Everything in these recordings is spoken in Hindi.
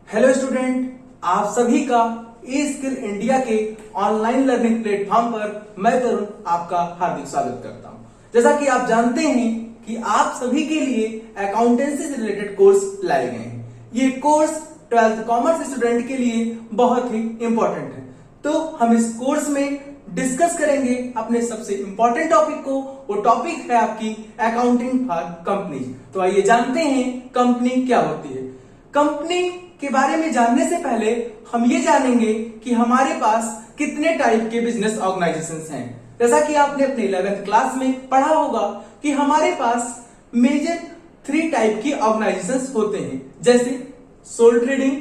हेलो स्टूडेंट, आप सभी का ई स्किल इंडिया के ऑनलाइन लर्निंग प्लेटफॉर्म पर मैं तरुण आपका हार्दिक स्वागत करता हूं। जैसा कि आप जानते हैं कि आप सभी के लिए अकाउंटेंसी से रिलेटेड कोर्स लाए गए हैं। ये कोर्स 12th कॉमर्स स्टूडेंट के लिए बहुत ही इंपॉर्टेंट है। तो हम इस कोर्स में डिस्कस करेंगे अपने सबसे इंपॉर्टेंट टॉपिक को। वो टॉपिक है आपकी अकाउंटिंग फॉर कंपनी। तो आइए जानते हैं कंपनी क्या होती है। कंपनी के बारे में जानने से पहले हम ये जानेंगे कि हमारे पास कितने टाइप के बिजनेस ऑर्गेनाइजेशंस हैं। जैसा कि आपने अपने 11th क्लास में पढ़ा होगा कि हमारे पास मेजर 3 टाइप की ऑर्गेनाइजेशंस होते हैं, जैसे सोल ट्रेडिंग,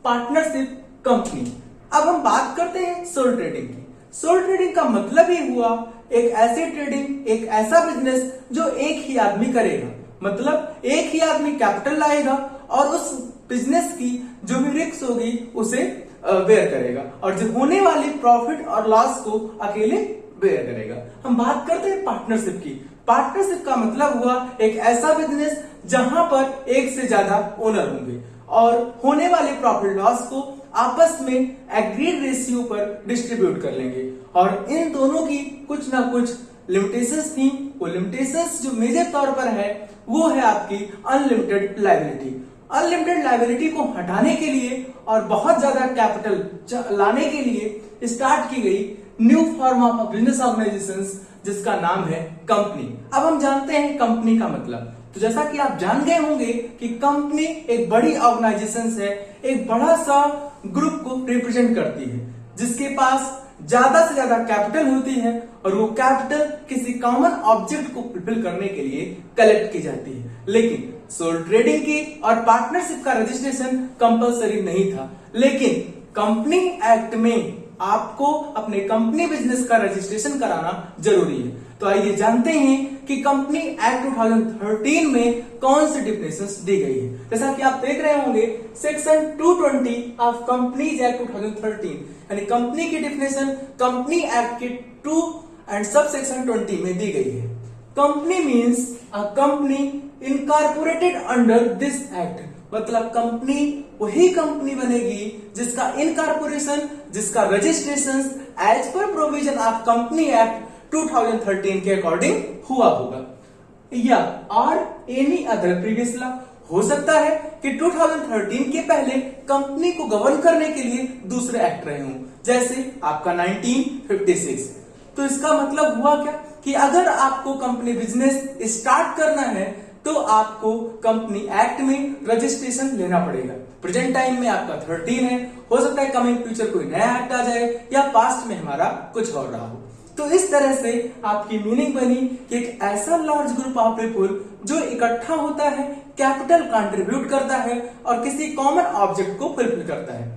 पार्टनरशिप, कंपनी। अब हम बात करते हैं सोल ट्रेडिंग की। सोल ट्रेडिंग का मतलब ही हुआ एक ऐसी ट्रेडिंग, एक ऐसा बिजनेस जो एक ही आदमी करेगा। मतलब एक ही आदमी कैपिटल लाएगा और उस बिजनेस की जो भी रिस्क होगी उसे बेयर करेगा और जो होने वाली प्रॉफिट और लॉस को अकेले बेयर करेगा। हम बात करते हैं पार्टनरशिप की। पार्टनरशिप का मतलब हुआ एक ऐसा बिजनेस जहां पर एक से ज्यादा ओनर होंगे और होने वाले प्रॉफिट लॉस को आपस में एग्रीड रेशियो पर डिस्ट्रीब्यूट कर लेंगे। और इन दोनों की कुछ ना कुछ लिमिटेशंस थी। वो लिमिटेशंस जो मेजर तौर पर है वो है आपकी अनलिमिटेड लायबिलिटी। अनलिमिटेड लायबिलिटी को हटाने के लिए और बहुत ज्यादा कैपिटल लाने के लिए स्टार्ट की गई new form of business organisations जिसका नाम है कंपनी। अब हम जानते हैं कंपनी का मतलब। तो जैसा कि आप जान गए होंगे कि कंपनी एक बड़ी ऑर्गेनाइजेशन है, एक बड़ा सा ग्रुप को रिप्रेजेंट करती है जिसके पास ज्यादा से ज्यादा कैपिटल होती है और वो कैपिटल किसी कॉमन ऑब्जेक्ट को फुलफिल करने के लिए कलेक्ट की जाती है। लेकिन सोल ट्रेडिंग की और पार्टनरशिप का रजिस्ट्रेशन कंपलसरी नहीं था, लेकिन कंपनी एक्ट में आपको अपने कंपनी बिजनेस का रजिस्ट्रेशन कराना जरूरी है। तो आइए जानते हैं कि कंपनी एक्ट 2013 में कौन सी डिफिनेशंस दी गई है। जैसा कि आप देख रहे होंगे सेक्शन 220 ऑफ कंपनीज एक्ट 2013 यानी कंपनी की डिफिनेशन कंपनी एक्ट के 2 एंड सब सेक्शन 20 में दी गई है। Company means a company incorporated under this act. मतलब कंपनी वही कंपनी बनेगी जिसका इनकॉर्पोरेशन, जिसका registration as per provision of company act 2013 के अकॉर्डिंग हुआ होगा या और एनी अदर प्रीवियस लॉ। हो सकता है कि 2013 के पहले कंपनी को गवर्न करने के लिए दूसरे एक्ट रहे हों, जैसे आपका 1956। तो इसका मतलब हुआ क्या कि अगर आपको कंपनी बिजनेस स्टार्ट करना है तो आपको कंपनी एक्ट में रजिस्ट्रेशन लेना पड़ेगा। प्रेजेंट टाइम में आपका 13 है, हो सकता है कमिंग फ्यूचर कोई नया एक्ट आ जाए या पास्ट में हमारा कुछ और रहा हो। तो इस तरह से आपकी मीनिंग बनी कि एक ऐसा लार्ज ग्रुप ऑफ पीपुल जो इकट्ठा होता है, कैपिटल कंट्रीब्यूट करता है और किसी कॉमन ऑब्जेक्ट को फुलफिल करता है।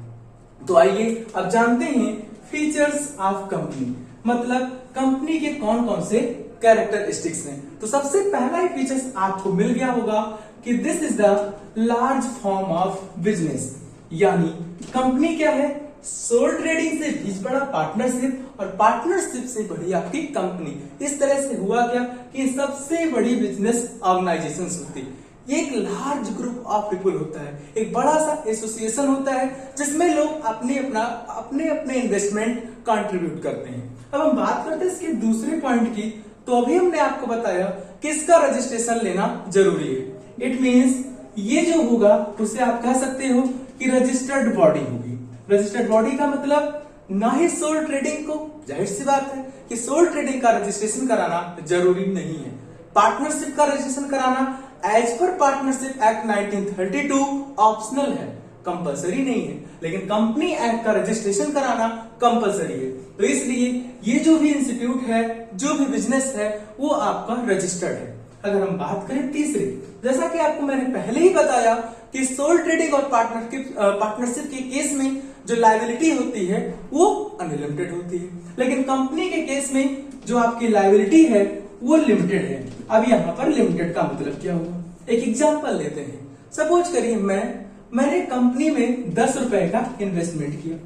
तो आइए अब जानते हैं फीचर्स ऑफ कंपनी। मतलब कंपनी के कौन कौन से कैरेक्टरिस्टिक्स हैं। तो सबसे पहला ही फीचर्स आपको मिल गया होगा कि this is the large form of business. यानी कंपनी क्या है, सोल ट्रेडिंग से भी बड़ा पार्टनरशिप और पार्टनरशिप से बड़ी आपकी कंपनी। इस तरह से हुआ क्या कि सबसे बड़ी बिजनेस ऑर्गेनाइजेशन होती है। एक लार्ज ग्रुप ऑफ पीपल होता है, एक बड़ा सा एसोसिएशन होता है जिसमें लोग अपने इन्वेस्टमेंट कंट्रीब्यूट करते हैं। अब हम बात करते हैं इसके दूसरे पॉइंट की। तो अभी हमने आपको बताया कि इसका रजिस्ट्रेशन लेना जरूरी है। इट मींस ये जो होगा उसे आप कह सकते हो कि रजिस्टर्ड बॉडी होगी। रजिस्टर्ड बॉडी का मतलब ना ही सोल ट्रेडिंग को, जाहिर सी बात है कि सोल ट्रेडिंग का रजिस्ट्रेशन कराना जरूरी नहीं है। पार्टनरशिप का रजिस्ट्रेशन कराना as per partnership act 1932 optional है, कंपलसरी नहीं है। लेकिन कंपनी एक्ट का रजिस्ट्रेशन कराना कंपलसरी है। तो इसलिए ये जो भी इंस्टीट्यूट है, जो भी बिजनेस है, वो आपका रजिस्टर्ड है। अगर हम बात करें तीसरी, जैसा कि आपको मैंने पहले ही बताया कि सोल ट्रेडिंग और पार्टनरशिप के केस में जो लायबिलिटी होती है वो अनलिमिटेड होती है, लेकिन कंपनी के केस में जो आपकी लायबिलिटी है वो लिमिटेड है। अब यहाँ पर लिमिटेड का मतलब क्या हुआ, एक एग्जांपल लेते हैं। सपोज करिए मैंने कंपनी में 10 रुपए का इन्वेस्टमेंट किया,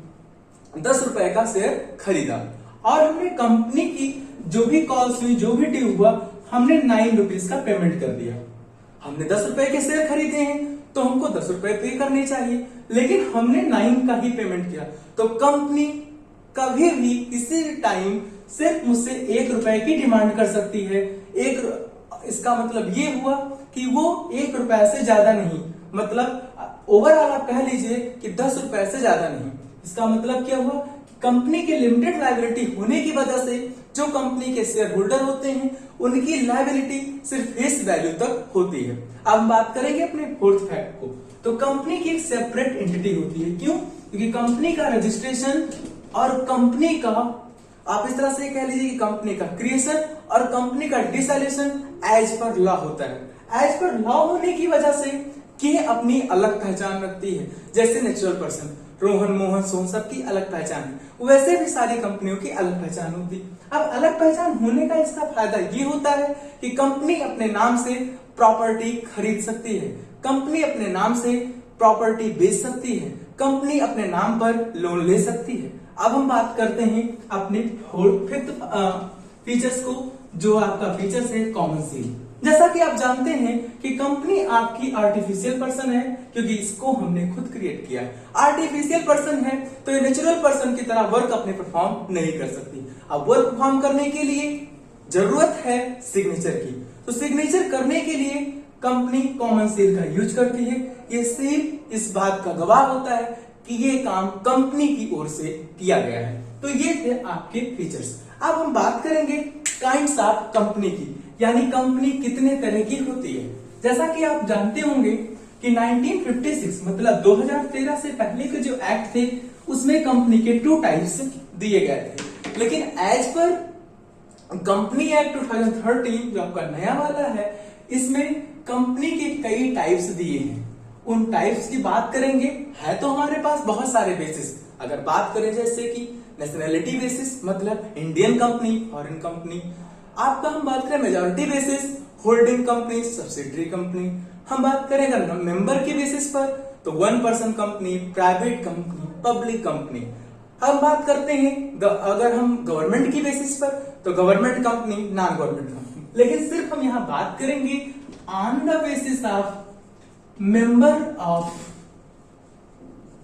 10 रुपए का शेयर खरीदा और हमने कंपनी की जो भी कॉल्स हुई, जो भी ड्यू हुआ, हमने 9 रुपीज का पेमेंट कर दिया। हमने 10 रुपए के शेयर खरीदे हैं तो हमको 10 रुपए पे करने चाहिए, लेकिन हमने 9 का ही पेमेंट किया, तो कंपनी कभी भी किसी भी टाइम सिर्फ मुझसे 1 रुपए की डिमांड कर सकती है। इसका मतलब ये हुआ कि वो 1 रुपए से ज्यादा नहीं, मतलब ओवरऑल आप कह लीजिए कि 10 रुपए से ज्यादा नहीं। इसका मतलब क्या हुआ, कंपनी की लिमिटेड लायबिलिटी होने की वजह से जो कंपनी के शेयर होल्डर होते हैं उनकी लायबिलिटी सिर्फ फेस वैल्यू तक होती है। अब हम बात करेंगे अपने फोर्थ फैक्ट को, तो कंपनी की एक सेपरेट एंटिटी होती है। क्यों? क्योंकि कंपनी का रजिस्ट्रेशन और कंपनी का, आप इस तरह से कह लीजिए कि कंपनी का क्रिएशन और कंपनी का डिसोल्यूशन एज पर लॉ होता है। एज पर लॉ होने की वजह से कि अपनी अलग पहचान रखती है। जैसे नेचुरल पर्सन रोहन, मोहन, सोहन सबकी अलग पहचान है, वैसे भी सारी कंपनियों की अलग पहचान होती है। अब अलग पहचान होने का इसका फायदा ये होता है कि कंपनी अपने नाम से प्रॉपर्टी खरीद सकती है, कंपनी अपने नाम से प्रॉपर्टी बेच सकती है, कंपनी अपने नाम पर लोन ले सकती है। अब हम बात करते हैं अपने फिफ्थ फीचर्स को, जो आपका फीचर्स है कॉमन सील। जैसा कि आप जानते हैं कि कंपनी आपकी आर्टिफिशियल पर्सन है, क्योंकि इसको हमने खुद क्रिएट किया है। आर्टिफिशियल पर्सन है तो ये नेचुरल पर्सन की तरह वर्क अपने परफॉर्म नहीं कर सकती। अब वर्क परफॉर्म करने के लिए जरूरत है सिग्नेचर की, तो सिग्नेचर करने के लिए कंपनी कॉमन सील का यूज करती है। ये सील इस बात का गवाह होता है कि ये काम कंपनी की ओर से किया गया है। तो ये थे आपके फीचर्स। अब हम बात करेंगे काइंड्स ऑफ कंपनी की, यानी कंपनी कितने तरह की होती है। जैसा कि आप जानते होंगे कि 1956 मतलब 2013 से पहले के जो एक्ट थे उसमें कंपनी के 2 टाइप्स दिए गए थे, लेकिन एज पर कंपनी एक्ट 2013 जो आपका नया वाला है, इसमें कंपनी के कई टाइप्स दिए हैं। उन टाइप्स की बात करेंगे, है तो हमारे पास बहुत सारे बेसिस। अगर बात करें जैसे कि नेशनैलिटी बेसिस, मतलब इंडियन कंपनी, फॉरेन कंपनी। आपका हम बात करें majority basis, holding company, subsidiary company. हम बात करें अगर मेंबर के बेसिस पर तो 1 person company, private company, public company. हम बात करते हैं अगर हम गवर्नमेंट की बेसिस पर तो government company, non government company. लेकिन सिर्फ हम यहां बात करेंगे on the basis of member of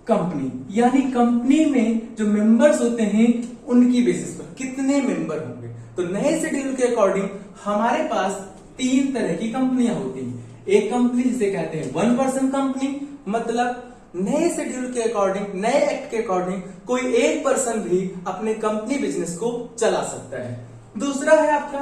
company, यानी कंपनी में जो मेंबर्स होते हैं उनकी बेसिस पर कितने मेंबर होंगे। तो नए शेड्यूल के अकॉर्डिंग हमारे पास 3 तरह की कंपनियां होती हैं। एक कंपनी जिसे कहते हैं 1 पर्सन कंपनी, मतलब नए शेड्यूल के अकॉर्डिंग, नए एक्ट के अकॉर्डिंग कोई एक पर्सन भी अपने कंपनी बिजनेस को चला सकता है। दूसरा है आपका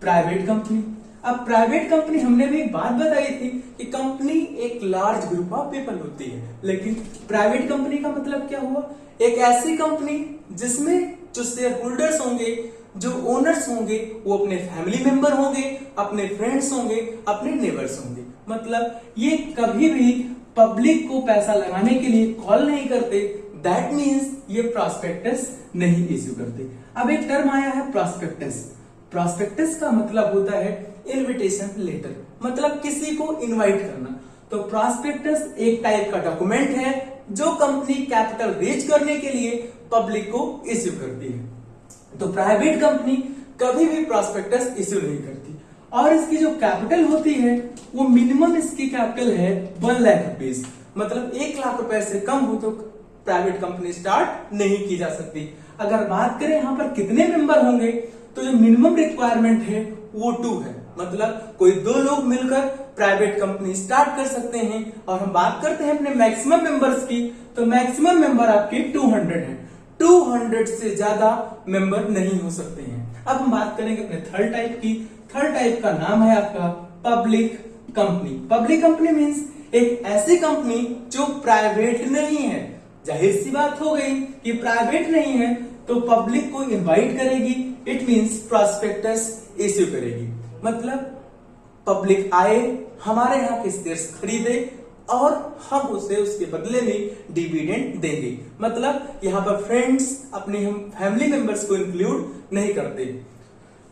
प्राइवेट कंपनी। अब प्राइवेट कंपनी हमने भी एक बात बताई थी कि कंपनी एक लार्ज ग्रुप ऑफ पीपल होती है, लेकिन प्राइवेट कंपनी का मतलब क्या हुआ, एक ऐसी कंपनी जिसमें जो शेयर होल्डर्स होंगे, जो ओनर्स होंगे, वो अपने फैमिली मेंबर होंगे, अपने फ्रेंड्स होंगे, अपने नेबर्स होंगे। मतलब ये कभी भी पब्लिक को पैसा लगाने के लिए कॉल नहीं करते, दैट मीन्स ये प्रॉस्पेक्टस नहीं इश्यू करते। अब एक टर्म आया है प्रॉस्पेक्टस। प्रॉस्पेक्टस का मतलब होता है इनविटेशन लेटर, मतलब किसी को इनवाइट करना। तो प्रॉस्पेक्टस एक टाइप का डॉक्यूमेंट है जो कंपनी कैपिटल रेज करने के लिए पब्लिक को इश्यू करती है। तो प्राइवेट कंपनी कभी भी प्रॉस्पेक्टस इश्यू नहीं करती, और इसकी जो कैपिटल होती है वो मिनिमम इसकी कैपिटल है 1 लाख रुपीज, मतलब 1 लाख रुपए से कम हो तो प्राइवेट कंपनी स्टार्ट नहीं की जा सकती। अगर बात करें यहाँ पर कितने मेंबर होंगे, तो जो मिनिमम रिक्वायरमेंट है वो 2 है, मतलब कोई 2 लोग मिलकर प्राइवेट कंपनी स्टार्ट कर सकते हैं। और हम बात करते हैं अपने मैक्सिमम मेंबर्स की, तो मैक्सिमम मेंबर आपके 200 है। 200 से ज्यादा मेंबर नहीं हो सकते हैं। अब हम बात करेंगे अपने थर्ड टाइप की। थर्ड टाइप का नाम है आपका public company. Public company means एक ऐसी कंपनी जो प्राइवेट नहीं है। जाहिर सी बात हो गई कि प्राइवेट नहीं है तो पब्लिक को इनवाइट करेगी, इट मींस प्रॉस्पेक्टस इश्यू करेगी। मतलब पब्लिक आए, हमारे यहाँ के शेयर्स खरीदे और हम उसे उसके बदले में डिविडेंड देंगे। मतलब यहाँ पर फ्रेंड्स अपने हम फैमिली मेंबर्स को इंक्लूड नहीं करते।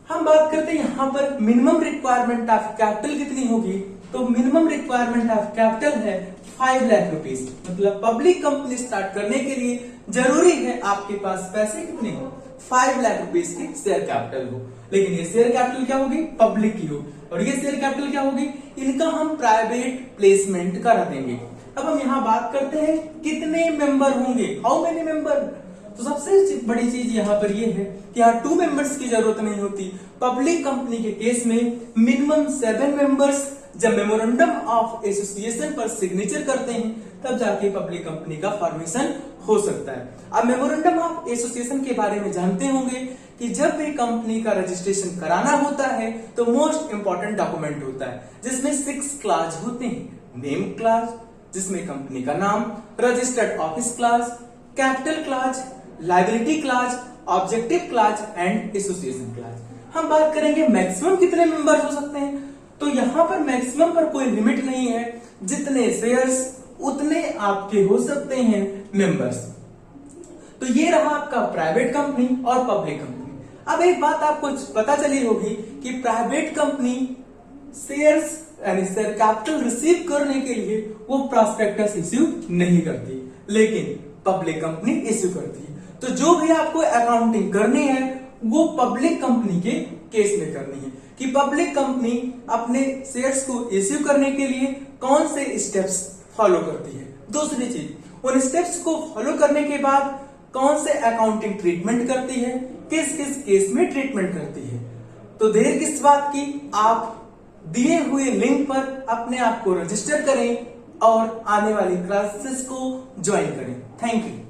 हम बात करते हैं यहाँ पर मिनिमम रिक्वायरमेंट ऑफ कैपिटल कितनी होगी, तो मिनिमम रिक्वायरमेंट ऑफ कैपिटल है 5 लाख रुपीस। मतलब पब्लिक कंपनी स्टार्ट करने के लिए जरूरी है आपके पास पैसे कितने हो, 5 लाख रुपीस की शेयर कैपिटल हो। लेकिन ये शेयर कैपिटल क्या होगी, पब्लिक की हो। और ये शेयर कैपिटल क्या होगी, इनका हम प्राइवेट प्लेसमेंट करा देंगे। अब हम यहाँ बात करते हैं कितने मेंबर होंगे, हाउ मेनी मेंबर। तो सबसे बड़ी चीज यहाँ पर ये है कि यहाँ 2 मेंबर्स की जरूरत नहीं होती। पब्लिक कंपनी के केस में मिनिमम 7 मेंबर्स जब मेमोरेंडम ऑफ एसोसिएशन पर सिग्नेचर करते हैं तब जाके पब्लिक कंपनी का फॉर्मेशन हो सकता है। अब मेमोरेंडम ऑफ एसोसिएशन के बारे में जानते होंगे कि जब भी कंपनी का रजिस्ट्रेशन कराना होता है तो मोस्ट इंपॉर्टेंट डॉक्यूमेंट होता है जिसमें 6 क्लाज होते हैं। नेम क्लाज जिसमें कंपनी का नाम, registered office clause, capital clause, liability clause, objective clause and association clause. हम बात करेंगे मैक्सिमम कितने मेंबर्स हो सकते हैं, तो यहां पर मैक्सिमम पर कोई लिमिट नहीं है, जितने शेयर्स उतने आपके हो सकते हैं मेंबर्स। तो ये रहा आपका प्राइवेट कंपनी और पब्लिक कंपनी। अब एक बात आपको पता चली होगी कि प्राइवेट कंपनी शेयर्स यानी शेयर कैपिटल रिसीव करने के लिए वो प्रॉस्पेक्टस इश्यू नहीं करती, लेकिन पब्लिक कंपनी इश्यू करती है। तो जो भी आपको अकाउंटिंग करनी है वो पब्लिक कंपनी के केस में करनी है कि पब्लिक कंपनी अपने शेयर्स को इश्यू करने के लिए कौन से स्टेप्स फॉलो करती है। दूसरी चीज, उन स्टेप्स को फॉलो करने के बाद कौन से अकाउंटिंग ट्रीटमेंट करती है, किस किस केस में ट्रीटमेंट करती है। तो देर किस बात की, आप दिए हुए लिंक पर अपने आप को रजिस्टर करें और आने वाली क्लासेस को ज्वाइन करें। Thank you.